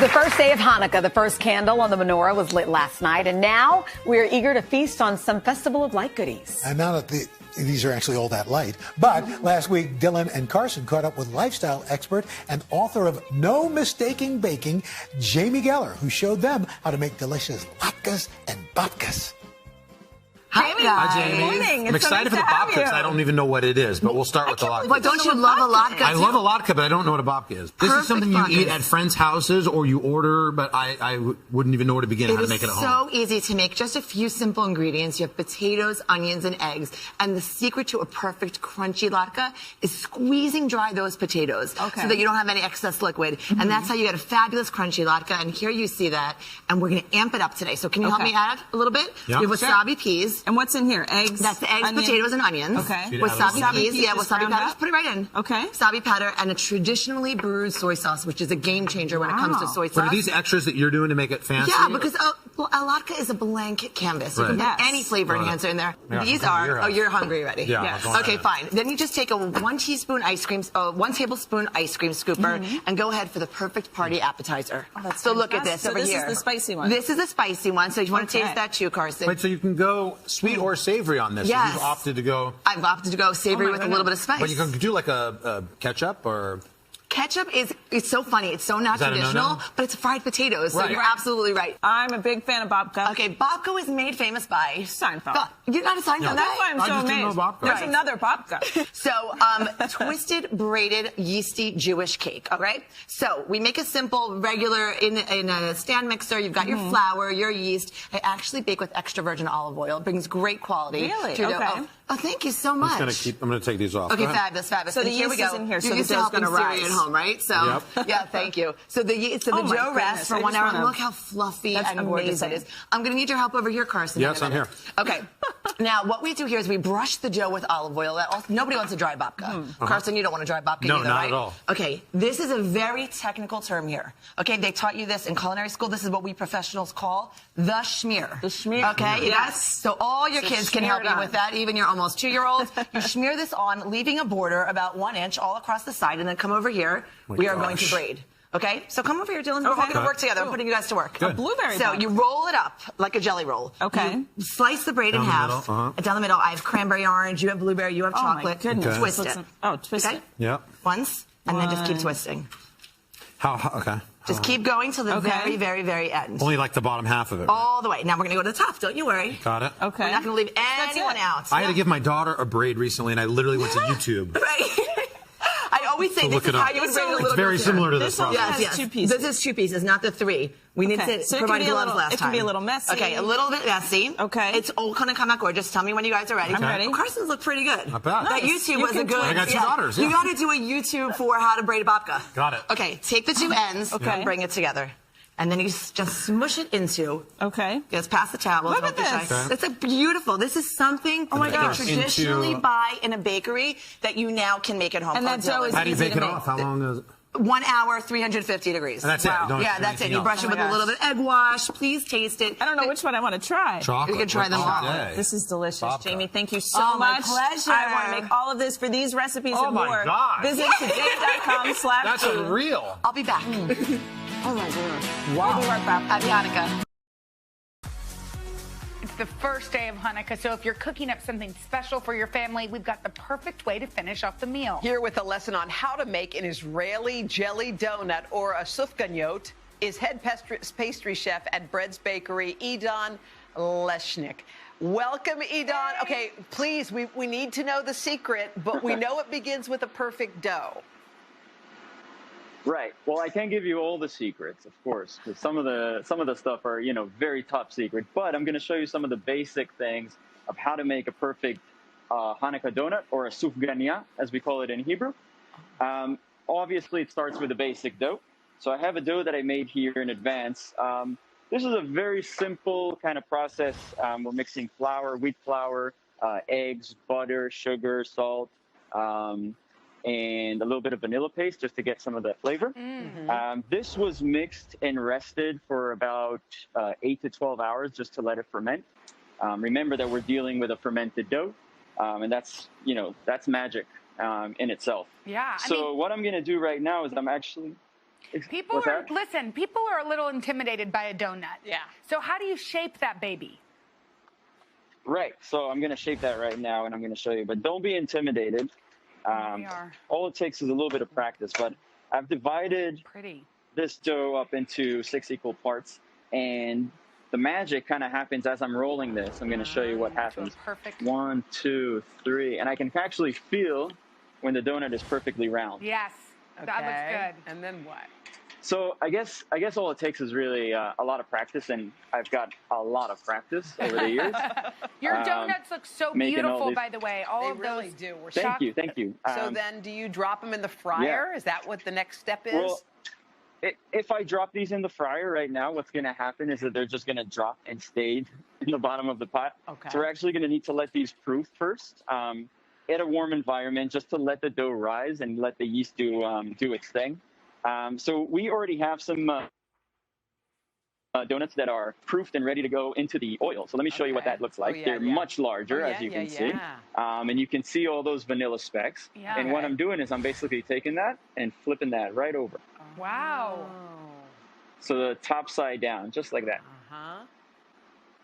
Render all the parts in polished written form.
was the first day of Hanukkah. The first candle on the menorah was lit last night, and now we are eager to feast on some Festival of Light goodies. And now that these are actually all that light. But last week, Dylan and Carson caught up with lifestyle expert and author of No Mistaking Baking, Jamie Geller, who showed them how to make delicious latkes and babkas. Jamie. Hi, Jamie. Good morning. I'm excited for the babka. I don't even know what it is, but we'll start with the latke. But don't you love a latke? I love a latke, but I don't know what a babka is. This is something you eat at friends' houses or you order, but I wouldn't even know where to begin how to make it at home. It's so easy to make. Just a few simple ingredients. You have potatoes, onions, and eggs. And the secret to a perfect crunchy latke is squeezing dry those potatoes so that you don't have any excess liquid. And that's how you get a fabulous crunchy latke. And here you see that. And we're going to amp it up today. So can you help me add a little bit? Yeah. We have wasabi peas. And what's in here? Eggs? That's the eggs, potatoes, and onions. Okay. Wasabi peas. Yeah, wasabi powder. Just put it right in. Okay. Wasabi powder and a traditionally brewed soy sauce, which is a game changer when it comes to soy sauce. But are these extras that you're doing to make it fancy? Yeah, because a latke is a blank canvas. You can put any flavor enhancer in there. Yeah, These are, you're hungry already. Yeah. Yes. Okay, fine. Then you just take a 1 tablespoon ice cream scooper and go ahead for the perfect party appetizer. So look at this over here. This is the spicy one. This is the spicy one, so you want to taste that too, Carson. Wait, so you can go sweet or savory on this? Yes. You've opted to go... I've opted to go savory with a little bit of spice. But you can do like a ketchup or... Ketchup it's so funny. It's so not traditional, but it's fried potatoes. So you're absolutely right. I'm a big fan of babka. Okay, babka was made famous by Seinfeld. You're not a Seinfeld guy? That's why I'm so amazed. There's another babka. So, twisted, braided, yeasty Jewish cake. All right. So we make a simple, regular in a stand mixer. You've got your flour, your yeast. I actually bake with extra virgin olive oil. It brings great quality. Really? To the, oh, thank you so much. I'm going to take these off. Okay, fabulous. So the yeast is in here, so the dough's going to rise. At home, right? So, yeah, thank you. So the dough rests for 1 hour. And look how fluffy and gorgeous it is. I'm going to need your help over here, Carson. Yes, I'm here. Okay. Now, what we do here is we brush the dough with olive oil. Nobody wants a dry babka. Carson, you don't want a dry babka no, either, not right? at all. Okay, this is a very technical term here. Okay, they taught you this in culinary school. This is what we professionals call the schmear. The schmear. Okay, yes. So all your kids can help you with that, even your almost 2-year-olds. You schmear this on, leaving a border about 1 inch all across the side, and then come over here. We are going to braid. Okay, so come over here, Dylan. We're all going to work together. I'm putting you guys to work. Good. A blueberry. So you roll it up like a jelly roll. Okay. You slice the braid in half. Down the middle, I have cranberry orange. You have blueberry. You have chocolate. Oh my goodness. Twist it. Twist it. Yeah. Once, and then just keep twisting. Okay. Just keep going till the very, very, very end. Only like the bottom half of it. All the way. Now we're going to go to the top. Don't you worry. Got it. Okay. We're not going to leave anyone out. I had to give my daughter a braid recently, and I literally went to YouTube. Right. I always say this is how you would braid a little It's very similar to this process. Yes. 2 pieces. This is 2 pieces, not the 3. We need to provide gloves last time. It can be a little messy. Okay, a little bit messy. Okay. It's all going to come out gorgeous. Tell me when you guys are ready. I'm ready. Well, Carson's look pretty good. Not bad. That YouTube was a good. I got 2 daughters. Yeah. You got to do a YouTube for how to braid a babka. Got it. Okay, take the 2 ends and bring it together. And then you just smush it into. Okay. Just pass the towel. Look at this. It's a beautiful. This is something that you traditionally buy in a bakery that you now can make at home. And that dough is How do you easy bake to it make. off? How long is it? 1 hour, 350 degrees. And that's it. You don't Yeah, have to do that's it. anything You else. brush it with a little bit of egg wash. Please taste it. I don't know which one I want to try. Chocolate. You can try them all. This is delicious. Babka. Jamie, thank you so Oh, my much. pleasure. I want to make all of this for these recipes Oh and my more. God. Visit today.com/food. That's unreal. I'll be back. Oh my goodness. Wow. We'll be right back. Happy Hanukkah. It's the first day of Hanukkah, so if you're cooking up something special for your family, we've got the perfect way to finish off the meal. Here with a lesson on how to make an Israeli jelly donut, or a sufganiyot, is head pastry chef at Bread's Bakery, Idon Leshnik. Welcome, Idon. Okay, please, we need to know the secret, but we know it begins with a perfect dough. Right. Well, I can't give you all the secrets, of course, because some of the stuff are, very top secret. But I'm going to show you some of the basic things of how to make a perfect Hanukkah donut, or a sufganiyot, as we call it in Hebrew. Obviously, it starts with a basic dough. So I have a dough that I made here in advance. This is a very simple kind of process. We're mixing flour, wheat flour, eggs, butter, sugar, salt, and a little bit of vanilla paste just to get some of that flavor. This was mixed and rested for about 8 to 12 hours just to let it ferment. Remember that we're dealing with a fermented dough, and that's magic in itself. Yeah. So what I'm going to do right now is I'm actually... People are a little intimidated by a donut. Yeah. So how do you shape that baby? Right. So I'm going to shape that right now, and I'm going to show you. But don't be intimidated. All it takes is a little bit of practice. But I've divided this dough up into 6 equal parts, and the magic kind of happens as I'm rolling this. I'm going to show you what happens. Perfect. 1, 2, 3, and I can actually feel when the donut is perfectly round. Yes, that looks good. And then what? So I guess all it takes is really a lot of practice, and I've got a lot of practice over the years. Your donuts look so beautiful, by the way. All of really those do. Thank you. So then, do you drop them in the fryer? Is that what the next step is? Well, if I drop these in the fryer right now, what's going to happen is that they're just going to drop and stay in the bottom of the pot. Okay. So we're actually going to need to let these proof first at a warm environment, just to let the dough rise and let the yeast do its thing. So we already have some donuts that are proofed and ready to go into the oil. So let me show you what that looks like. They're much larger, as you can see. And you can see all those vanilla specks. And what I'm doing is I'm basically taking that and flipping that right over. Wow. So the top side down, just like that.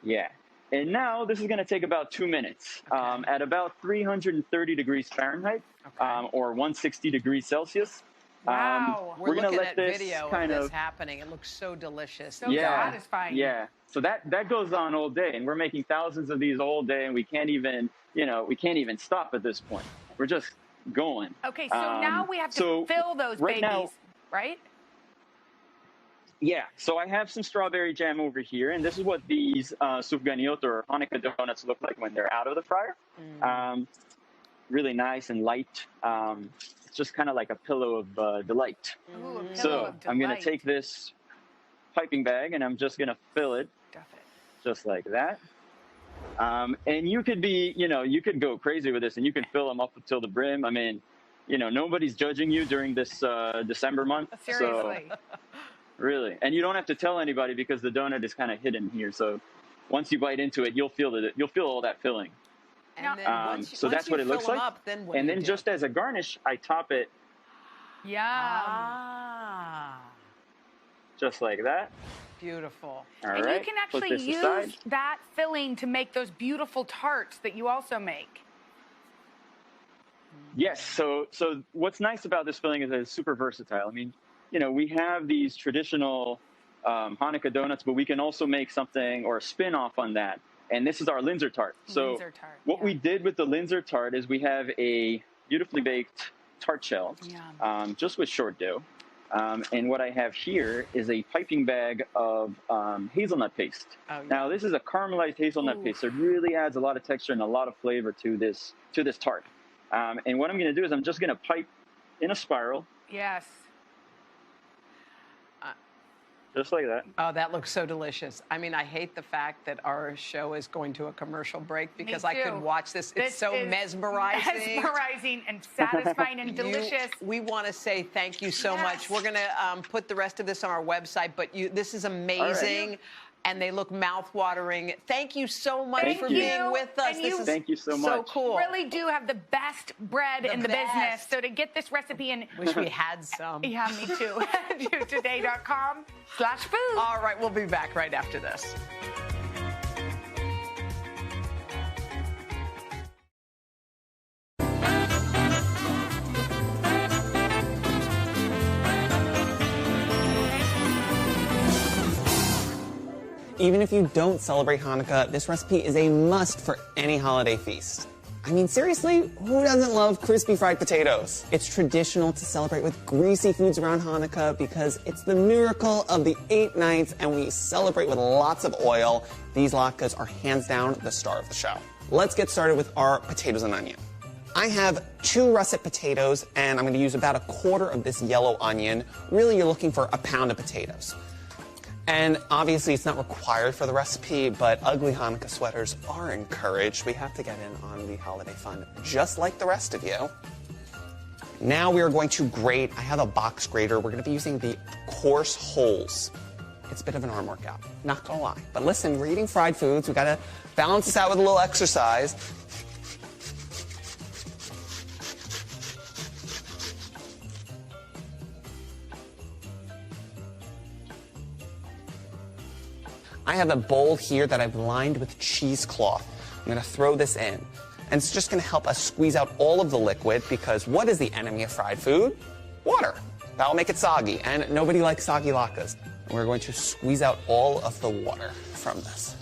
Yeah. And now this is going to take about 2 minutes at about 330 degrees Fahrenheit or 160 degrees Celsius. Wow. We're gonna looking let at this video kind of this of happening. It looks so delicious. So satisfying. Yeah. So that goes on all day, and we're making thousands of these all day, and we can't even stop at this point. We're just going. Okay, so now we have to fill those babies, right? Yeah. So I have some strawberry jam over here, and this is what these sufganiyot or Hanukkah donuts look like when they're out of the fryer. Really nice and light. It's just kind of like a pillow of delight. Ooh, So I'm going to take this piping bag and I'm just going to fill it, just like that. And you could you could go crazy with this and you can fill them up until the brim. I mean, nobody's judging you during this December month. Seriously. So, really. And you don't have to tell anybody because the donut is kind of hidden here. So once you bite into it, you'll feel all that filling. And then so that's what it looks like. Then and then just as a garnish, I top it. Just like that. Beautiful. All and right. you can actually use that filling to make those beautiful tarts that you also make. Yes. So what's nice about this filling is that it's super versatile. I mean, we have these traditional Hanukkah donuts, but we can also make something or a spin-off on that. And this is our Linzer tart. So what we did with the Linzer tart is we have a beautifully baked tart shell, just with short dough. And what I have here is a piping bag of hazelnut paste. Now, this is a caramelized hazelnut paste. So it really adds a lot of texture and a lot of flavor to this tart. And what I'm going to do is I'm just going to pipe in a spiral. Yes. Just like that. Oh, that looks so delicious. I mean, I hate the fact that our show is going to a commercial break because I could watch this. It's so mesmerizing. Mesmerizing and satisfying and delicious. We want to say thank you so much. We're going to put the rest of this on our website, but this is amazing. And they look mouth-watering. Thank you so much for being with us. Thank you so much. So cool. Really do have the best bread in the business. So to get this recipe and wish we had some. Yeah, me too. today.com/food. All right, we'll be back right after this. Even if you don't celebrate Hanukkah, this recipe is a must for any holiday feast. I mean, seriously, who doesn't love crispy fried potatoes? It's traditional to celebrate with greasy foods around Hanukkah because it's the miracle of the 8 nights and we celebrate with lots of oil. These latkes are hands down the star of the show. Let's get started with our potatoes and onion. I have 2 russet potatoes and I'm going to use about 1/4 of this yellow onion. Really, you're looking for 1 pound of potatoes. And obviously it's not required for the recipe, but ugly Hanukkah sweaters are encouraged. We have to get in on the holiday fun, just like the rest of you. Now we are going to grate. I have a box grater. We're going to be using the coarse holes. It's a bit of an arm workout, not gonna lie. But listen, we're eating fried foods. We gotta balance this out with a little exercise. I have a bowl here that I've lined with cheesecloth. I'm going to throw this in. And it's just going to help us squeeze out all of the liquid because what is the enemy of fried food? Water. That will make it soggy, and nobody likes soggy latkes. And we're going to squeeze out all of the water from this.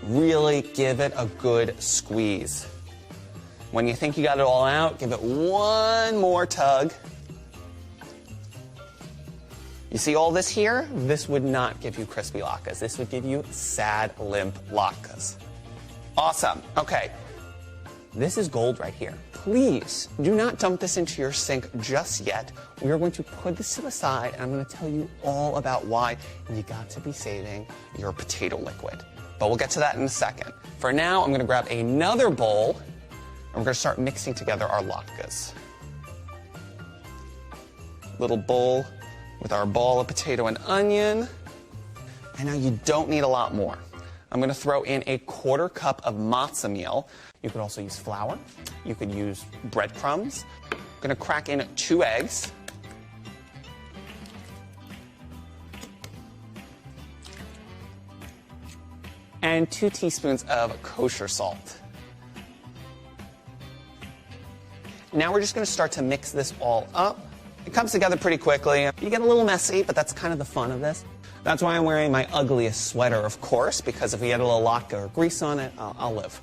Really give it a good squeeze. When you think you got it all out, give it one more tug. You see all this here? This would not give you crispy latkes. This would give you sad, limp latkes. Awesome. Okay. This is gold right here. Please do not dump this into your sink just yet. We are going to put this to the side, and I'm going to tell you all about why you got to be saving your potato liquid. But we'll get to that in a second. For now, I'm going to grab another bowl, and we're going to start mixing together our latkes. Little bowl with our ball of potato and onion. And now you don't need a lot more. I'm going to throw in a 1/4 cup of matzah meal. You could also use flour. You could use breadcrumbs. I'm going to crack in 2 eggs. And 2 teaspoons of kosher salt. Now we're just going to start to mix this all up. It comes together pretty quickly. You get a little messy, but that's kind of the fun of this. That's why I'm wearing my ugliest sweater, of course, because if we get a little latke or grease on it, I'll live.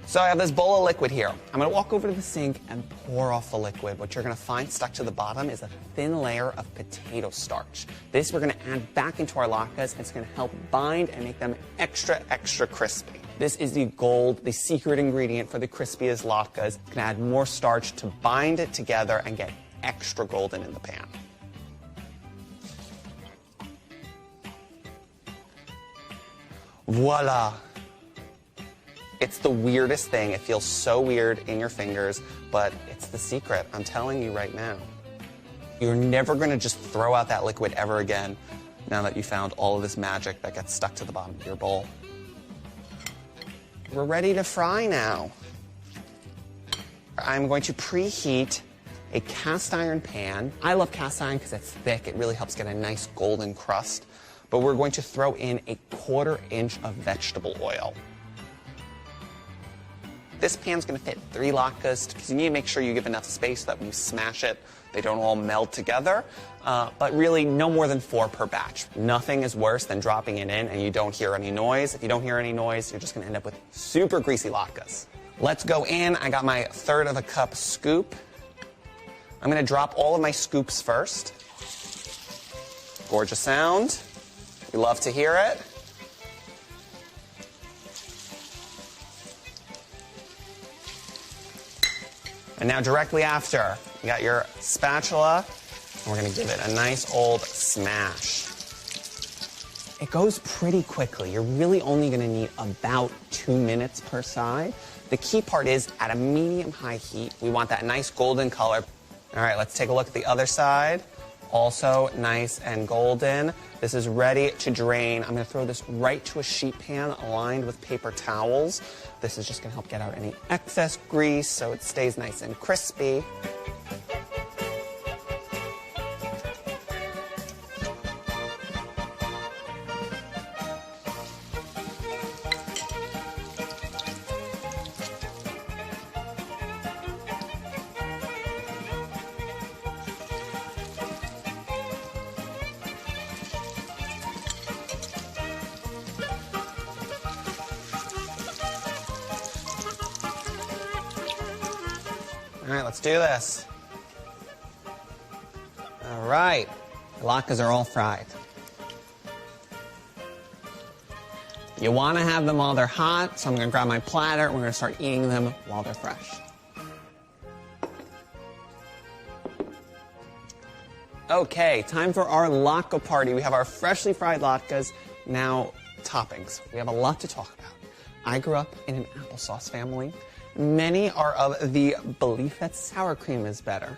So I have this bowl of liquid here. I'm going to walk over to the sink and pour off the liquid. What you're going to find stuck to the bottom is a thin layer of potato starch. This we're going to add back into our latkes. It's going to help bind and make them extra, extra crispy. This is the gold, the secret ingredient for the crispiest latkes. It's going to add more starch to bind it together and get extra golden in the pan. Voila! It's the weirdest thing. It feels so weird in your fingers, but it's the secret. I'm telling you right now. You're never going to just throw out that liquid ever again now that you found all of this magic that gets stuck to the bottom of your bowl. We're ready to fry now. I'm going to preheat a cast iron pan. I love cast iron because it's thick. It really helps get a nice golden crust. But we're going to throw in a 1/4 inch of vegetable oil. This pan's going to fit 3 latkes because you need to make sure you give enough space so that when you smash it, they don't all meld together. But really, no more than 4 per batch. Nothing is worse than dropping it in and you don't hear any noise. If you don't hear any noise, you're just going to end up with super greasy latkes. Let's go in. I got my 1/3 cup scoop. I'm going to drop all of my scoops first. Gorgeous sound. We love to hear it. And now directly after, you got your spatula, and we're going to give it a nice old smash. It goes pretty quickly. You're really only going to need about 2 minutes per side. The key part is at a medium-high heat, we want that nice golden color. All right, let's take a look at the other side. Also nice and golden. This is ready to drain. I'm going to throw this right to a sheet pan lined with paper towels. This is just going to help get out any excess grease so it stays nice and crispy. All right, let's do this. All right, the latkes are all fried. You want to have them while they're hot, so I'm going to grab my platter and we're going to start eating them while they're fresh. Okay, time for our latke party. We have our freshly fried latkes. Now, toppings. We have a lot to talk about. I grew up in an applesauce family. Many are of the belief that sour cream is better.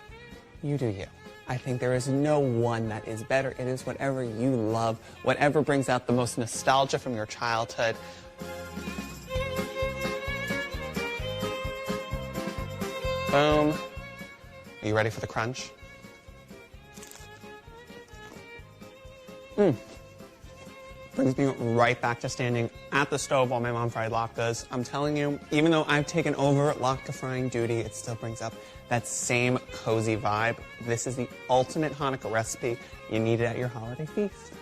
You do you. I think there is no one that is better. It is whatever you love, whatever brings out the most nostalgia from your childhood. Boom. Are you ready for the crunch? brings me right back to standing at the stove while my mom fried latkes. I'm telling you, even though I've taken over latke frying duty, it still brings up that same cozy vibe. This is the ultimate Hanukkah recipe. You need it at your holiday feast.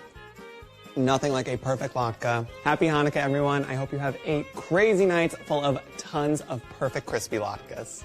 Nothing like a perfect latke. Happy Hanukkah, everyone. I hope you have a crazy night full of tons of perfect crispy latkes.